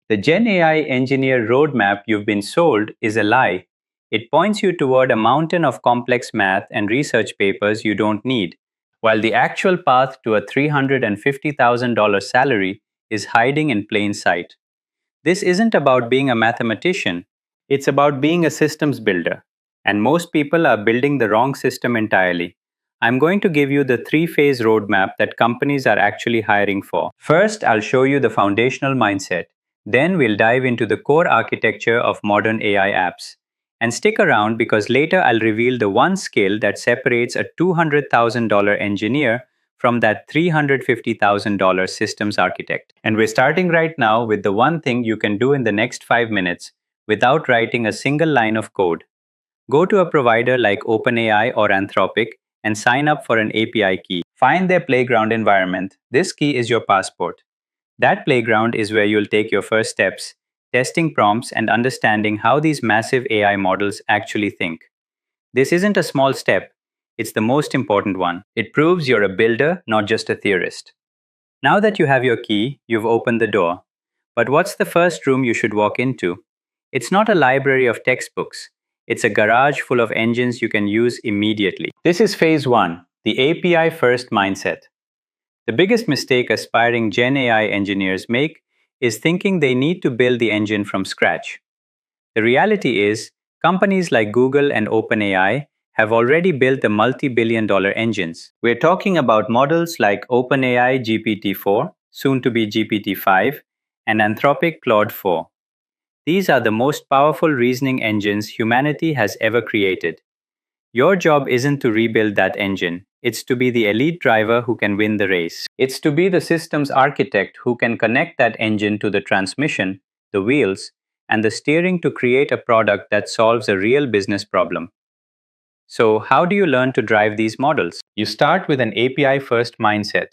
The GenAI engineer roadmap you've been sold is a lie. It points you toward a mountain of complex math and research papers you don't need, while the actual path to a $350,000 salary is hiding in plain sight. This isn't about being a mathematician, it's about being a systems builder. And most people are building the wrong system entirely. I'm going to give you the three-phase roadmap that companies are actually hiring for. First, I'll show you the foundational mindset. Then we'll dive into the core architecture of modern AI apps. And stick around because later I'll reveal the one skill that separates a $200,000 engineer from that $350,000 systems architect. And we're starting right now with the one thing you can do in the next 5 minutes without writing a single line of code. Go to a provider like OpenAI or Anthropic and sign up for an API key. Find their playground environment. This key is your passport. That playground is where you'll take your first steps, testing prompts and understanding how these massive AI models actually think. This isn't a small step, it's the most important one. It proves you're a builder, not just a theorist. Now that you have your key, you've opened the door. But what's the first room you should walk into? It's not a library of textbooks. It's a garage full of engines you can use immediately. This is phase one, the API first mindset. The biggest mistake aspiring Gen AI engineers make is thinking they need to build the engine from scratch. The reality is, companies like Google and OpenAI have already built the multi-billion-dollar engines. We're talking about models like OpenAI GPT-4, soon to be GPT-5, and Anthropic Claude 4. These are the most powerful reasoning engines humanity has ever created. Your job isn't to rebuild that engine. It's to be the elite driver who can win the race. It's to be the systems architect who can connect that engine to the transmission, the wheels, and the steering to create a product that solves a real business problem. So, how do you learn to drive these models? You start with an API-first mindset.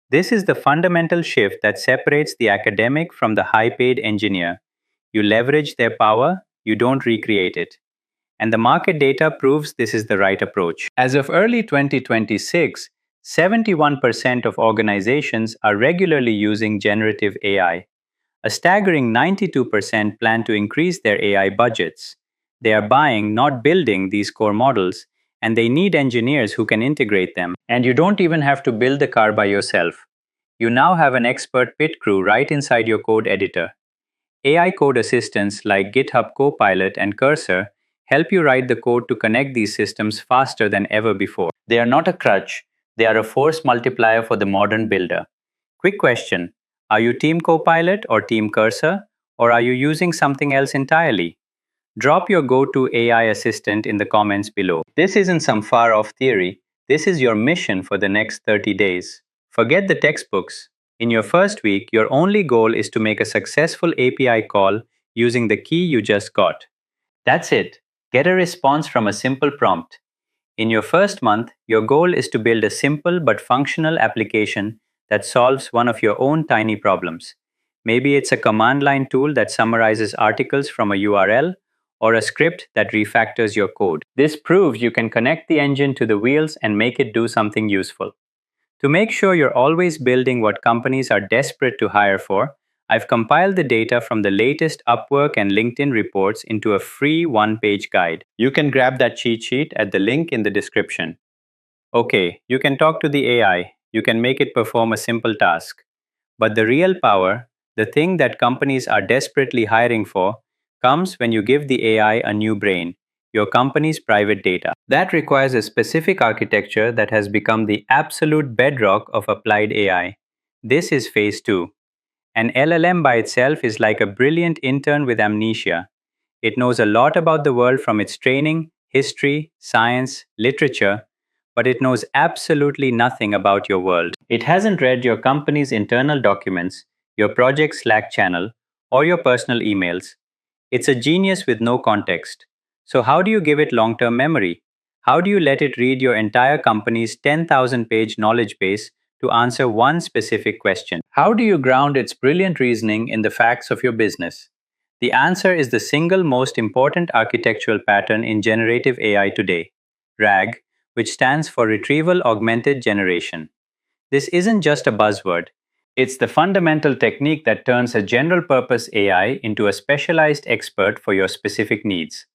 This is the fundamental shift that separates the academic from the high-paid engineer. You leverage their power, you don't recreate it. And the market data proves this is the right approach. As of early 2026, 71% of organizations are regularly using generative AI. A staggering 92% plan to increase their AI budgets. They are buying, not building, these core models, and they need engineers who can integrate them. And you don't even have to build the car by yourself. You now have an expert pit crew right inside your code editor. AI code assistants like GitHub Copilot and Cursor help you write the code to connect these systems faster than ever before. They are not a crutch, they are a force multiplier for the modern builder. Quick question, are you Team Copilot or Team Cursor, or are you using something else entirely? Drop your go-to AI assistant in the comments below. This isn't some far-off theory, this is your mission for the next 30 days. Forget the textbooks. In your first week, your only goal is to make a successful API call using the key you just got. That's it. Get a response from a simple prompt. In your first month, your goal is to build a simple but functional application that solves one of your own tiny problems. Maybe it's a command line tool that summarizes articles from a URL or a script that refactors your code. This proves you can connect the engine to the wheels and make it do something useful. To make sure you're always building what companies are desperate to hire for, I've compiled the data from the latest Upwork and LinkedIn reports into a free one-page guide. You can grab that cheat sheet at the link in the description. Okay, you can talk to the AI, you can make it perform a simple task. But the real power, the thing that companies are desperately hiring for, comes when you give the AI a new brain, your company's private data. That requires a specific architecture that has become the absolute bedrock of applied AI. This is phase two. An LLM by itself is like a brilliant intern with amnesia. It knows a lot about the world from its training, history, science, literature, but it knows absolutely nothing about your world. It hasn't read your company's internal documents, your project's Slack channel, or your personal emails. It's a genius with no context. So how do you give it long-term memory? How do you let it read your entire company's 10,000-page knowledge base to answer one specific question? How do you ground its brilliant reasoning in the facts of your business? The answer is the single most important architectural pattern in generative AI today, RAG, which stands for Retrieval-Augmented Generation. This isn't just a buzzword. It's the fundamental technique that turns a general purpose AI into a specialized expert for your specific needs.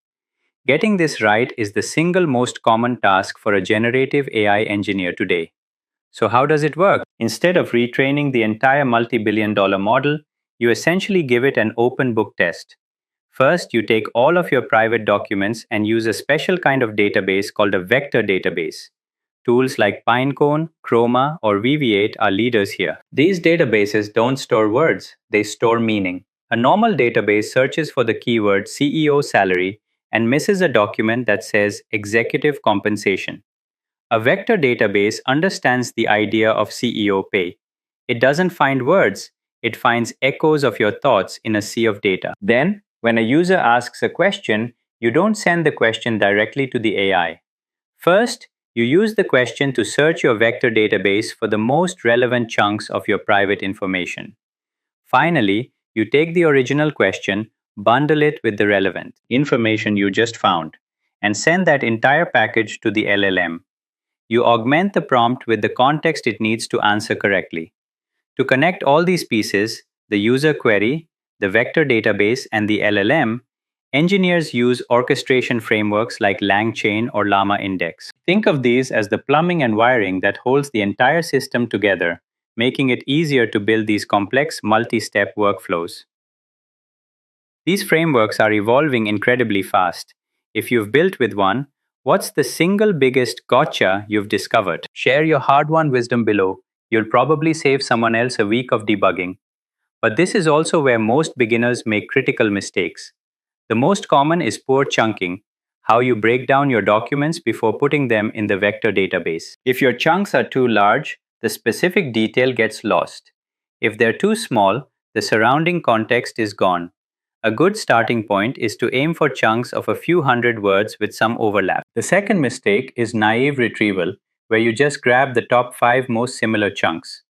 Getting this right is the single most common task for a generative AI engineer today. So, how does it work? Instead of retraining the entire multi-billion-dollar model, you essentially give it an open book test. First, you take all of your private documents and use a special kind of database called a vector database. Tools like Pinecone, Chroma, or VV8 are leaders here. These databases don't store words, they store meaning. A normal database searches for the keyword CEO salary and misses a document that says executive compensation. A vector database understands the idea of CEO pay. It doesn't find words, it finds echoes of your thoughts in a sea of data. Then, when a user asks a question, you don't send the question directly to the AI. First, you use the question to search your vector database for the most relevant chunks of your private information. Finally, you take the original question, bundle it with the relevant information you just found, and send that entire package to the LLM. You augment the prompt with the context it needs to answer correctly. To connect all these pieces, the user query, the vector database, and the LLM, engineers use orchestration frameworks like LangChain or Llama Index. Think of these as the plumbing and wiring that holds the entire system together, making it easier to build these complex multi-step workflows. These frameworks are evolving incredibly fast. If you've built with one, what's the single biggest gotcha you've discovered? Share your hard-won wisdom below. You'll probably save someone else a week of debugging. But this is also where most beginners make critical mistakes. The most common is poor chunking, how you break down your documents before putting them in the vector database. If your chunks are too large, the specific detail gets lost. If they're too small, the surrounding context is gone. A good starting point is to aim for chunks of a few hundred words with some overlap. The second mistake is naive retrieval, where you just grab the top 5 most similar chunks.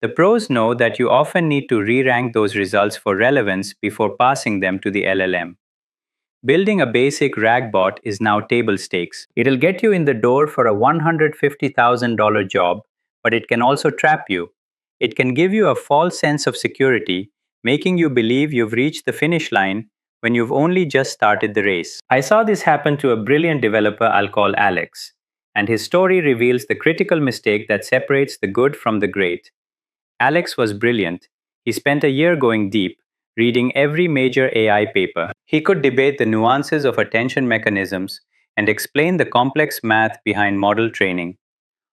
The pros know that you often need to re-rank those results for relevance before passing them to the LLM. Building a basic RAG bot is now table stakes. It'll get you in the door for a $150,000 job, but it can also trap you. It can give you a false sense of security, making you believe you've reached the finish line when you've only just started the race. I saw this happen to a brilliant developer I'll call Alex, and his story reveals the critical mistake that separates the good from the great. Alex was brilliant. He spent a year going deep, reading every major AI paper. He could debate the nuances of attention mechanisms and explain the complex math behind model training.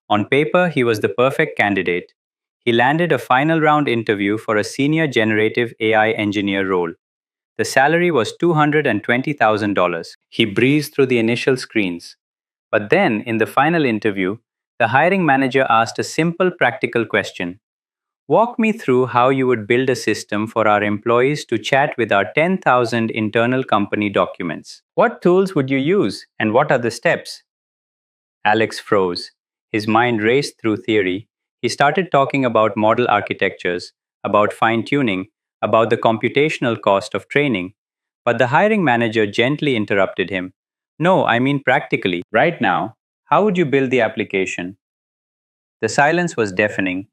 On paper, he was the perfect candidate. He landed a final round interview for a senior generative AI engineer role. The salary was $220,000. He breezed through the initial screens. But then, in the final interview, the hiring manager asked a simple practical question. Walk me through how you would build a system for our employees to chat with our 10,000 internal company documents. What tools would you use, and what are the steps? Alex froze. His mind raced through theory. He started talking about model architectures, about fine tuning, about the computational cost of training. But the hiring manager gently interrupted him. No, I mean practically. Right now, how would you build the application? The silence was deafening.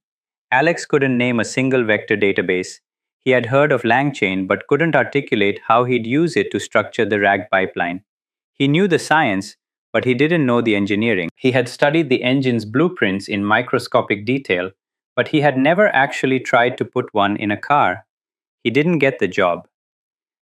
Alex couldn't name a single vector database. He had heard of LangChain but couldn't articulate how he'd use it to structure the RAG pipeline. He knew the science, but he didn't know the engineering. He had studied the engine's blueprints in microscopic detail, but he had never actually tried to put one in a car. He didn't get the job.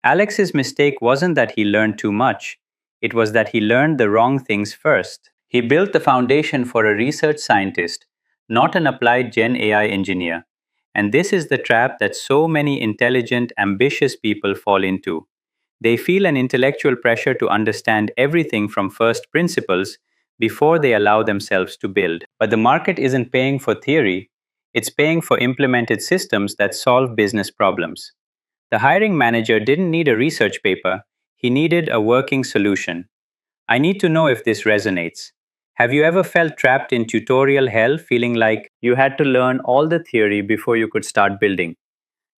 Alex's mistake wasn't that he learned too much, it was that he learned the wrong things first. He built the foundation for a research scientist, not an applied Gen AI engineer. And this is the trap that so many intelligent, ambitious people fall into. They feel an intellectual pressure to understand everything from first principles before they allow themselves to build. But the market isn't paying for theory, it's paying for implemented systems that solve business problems. The hiring manager didn't need a research paper, he needed a working solution. I need to know if this resonates. Have you ever felt trapped in tutorial hell, feeling like you had to learn all the theory before you could start building?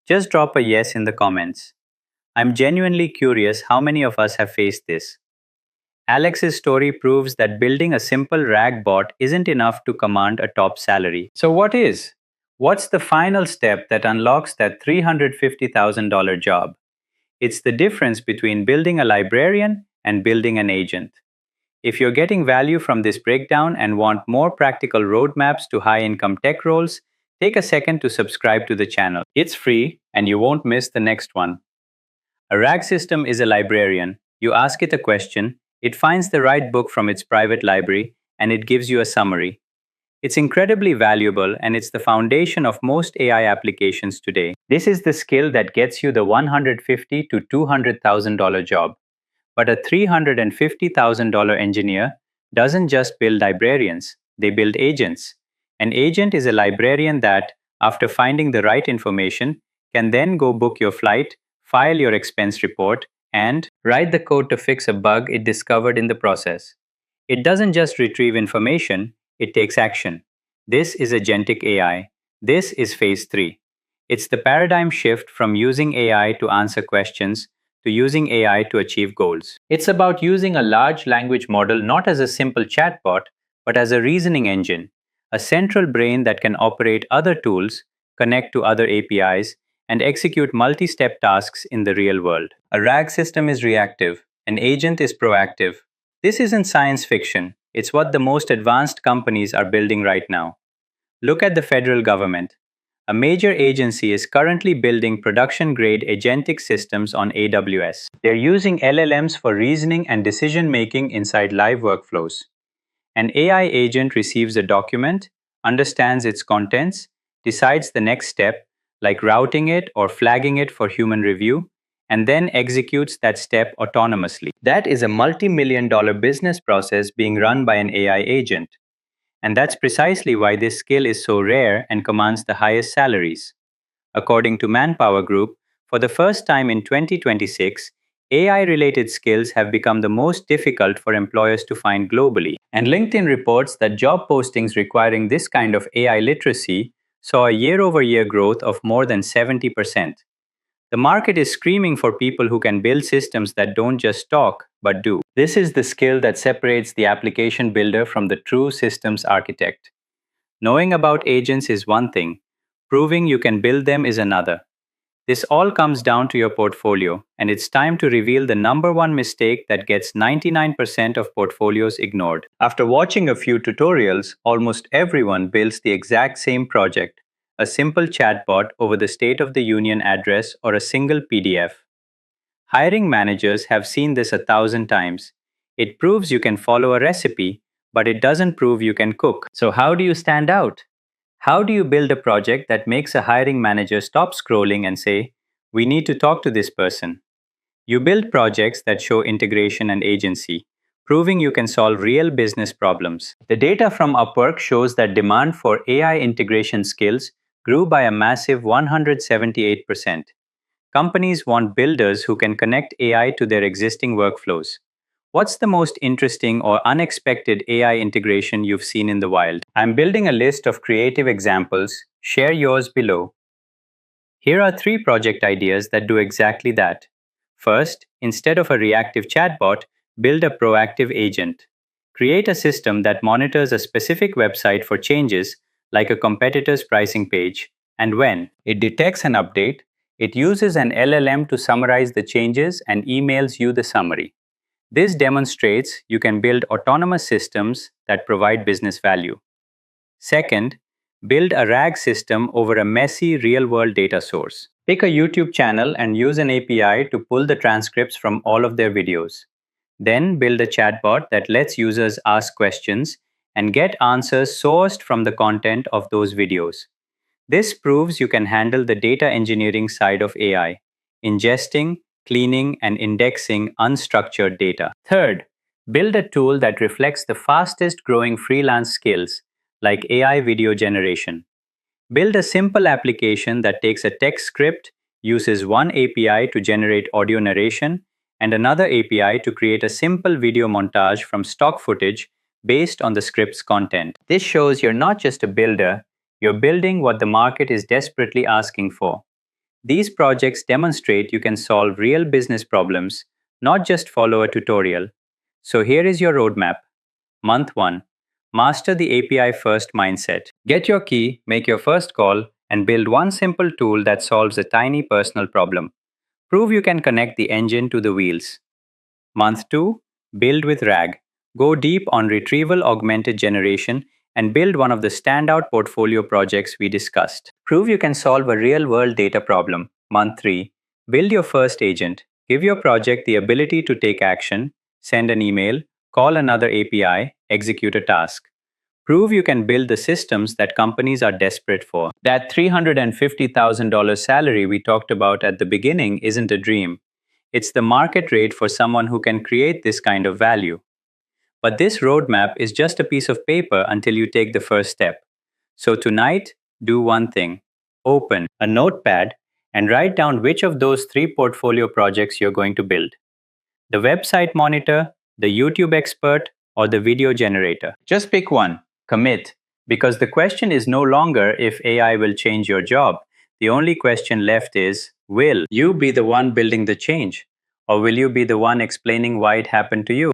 Just drop a yes in the comments. I'm genuinely curious how many of us have faced this. Alex's story proves that building a simple RAG bot isn't enough to command a top salary. So what is? What's the final step that unlocks that $350,000 job? It's the difference between building a librarian and building an agent. If you're getting value from this breakdown and want more practical roadmaps to high income tech roles, take a second to subscribe to the channel. It's free and you won't miss the next one. A RAG system is a librarian. You ask it a question, it finds the right book from its private library, and it gives you a summary. It's incredibly valuable and it's the foundation of most AI applications today. This is the skill that gets you the $150,000 to $200,000 job. But a $350,000 engineer doesn't just build librarians, they build agents. An agent is a librarian that, after finding the right information, can then go book your flight, file your expense report, and write the code to fix a bug it discovered in the process. It doesn't just retrieve information, it takes action. This is Agentic AI. This is phase 3. It's the paradigm shift from using AI to answer questions to using AI to achieve goals. It's about using a large language model not as a simple chatbot, but as a reasoning engine, a central brain that can operate other tools, connect to other APIs, and execute multi step tasks in the real world. A RAG system is reactive, an agent is proactive. This isn't science fiction, it's what the most advanced companies are building right now. Look at the federal government. A major agency is currently building production-grade agentic systems on AWS. They're using LLMs for reasoning and decision-making inside live workflows. An AI agent receives a document, understands its contents, decides the next step, like routing it or flagging it for human review, and then executes that step autonomously. That is a multi-million-dollar business process being run by an AI agent. And that's precisely why this skill is so rare and commands the highest salaries. According to Manpower Group, for the first time in 2026, AI related skills have become the most difficult for employers to find globally. And LinkedIn reports that job postings requiring this kind of AI literacy saw a year over year growth of more than 70%. The market is screaming for people who can build systems that don't just talk, but do. This is the skill that separates the application builder from the true systems architect. Knowing about agents is one thing, proving you can build them is another. This all comes down to your portfolio, and it's time to reveal the number one mistake that gets 99% of portfolios ignored. After watching a few tutorials, almost everyone builds the exact same project, a simple chatbot over the State of the Union address or a single PDF. Hiring managers have seen this 1,000 times. It proves you can follow a recipe, but it doesn't prove you can cook. So, how do you stand out? How do you build a project that makes a hiring manager stop scrolling and say, "We need to talk to this person"? You build projects that show integration and agency, proving you can solve real business problems. The data from Upwork shows that demand for AI integration skills grew by a massive 178%. Companies want builders who can connect AI to their existing workflows. What's the most interesting or unexpected AI integration you've seen in the wild? I'm building a list of creative examples. Share yours below. Here are 3 project ideas that do exactly that. First, instead of a reactive chatbot, build a proactive agent. Create a system that monitors a specific website for changes, like a competitor's pricing page, and when it detects an update, it uses an LLM to summarize the changes and emails you the summary. This demonstrates you can build autonomous systems that provide business value. Second, build a RAG system over a messy real-world data source. Pick a YouTube channel and use an API to pull the transcripts from all of their videos. Then build a chatbot that lets users ask questions and get answers sourced from the content of those videos. This proves you can handle the data engineering side of AI, ingesting, cleaning, and indexing unstructured data. Third, build a tool that reflects the fastest growing freelance skills, like AI video generation. Build a simple application that takes a text script, uses one API to generate audio narration, and another API to create a simple video montage from stock footage based on the script's content. This shows you're not just a builder, you're building what the market is desperately asking for. These projects demonstrate you can solve real business problems, not just follow a tutorial. So here is your roadmap. Month 1. Master the API first mindset. Get your key, make your first call, and build one simple tool that solves a tiny personal problem. Prove you can connect the engine to the wheels. Month 2, build with RAG. Go deep on Retrieval-Augmented Generation and build one of the standout portfolio projects we discussed. Prove you can solve a real-world data problem. Month 3, build your first agent. Give your project the ability to take action, send an email, call another API, execute a task. Prove you can build the systems that companies are desperate for. That $350,000 salary we talked about at the beginning isn't a dream. It's the market rate for someone who can create this kind of value. But this roadmap is just a piece of paper until you take the first step. So tonight, do one thing. Open a notepad and write down which of those 3 portfolio projects you're going to build. The website monitor, the YouTube expert, or the video generator. Just pick one. Commit. Because the question is no longer if AI will change your job. The only question left is, will you be the one building the change? Or will you be the one explaining why it happened to you?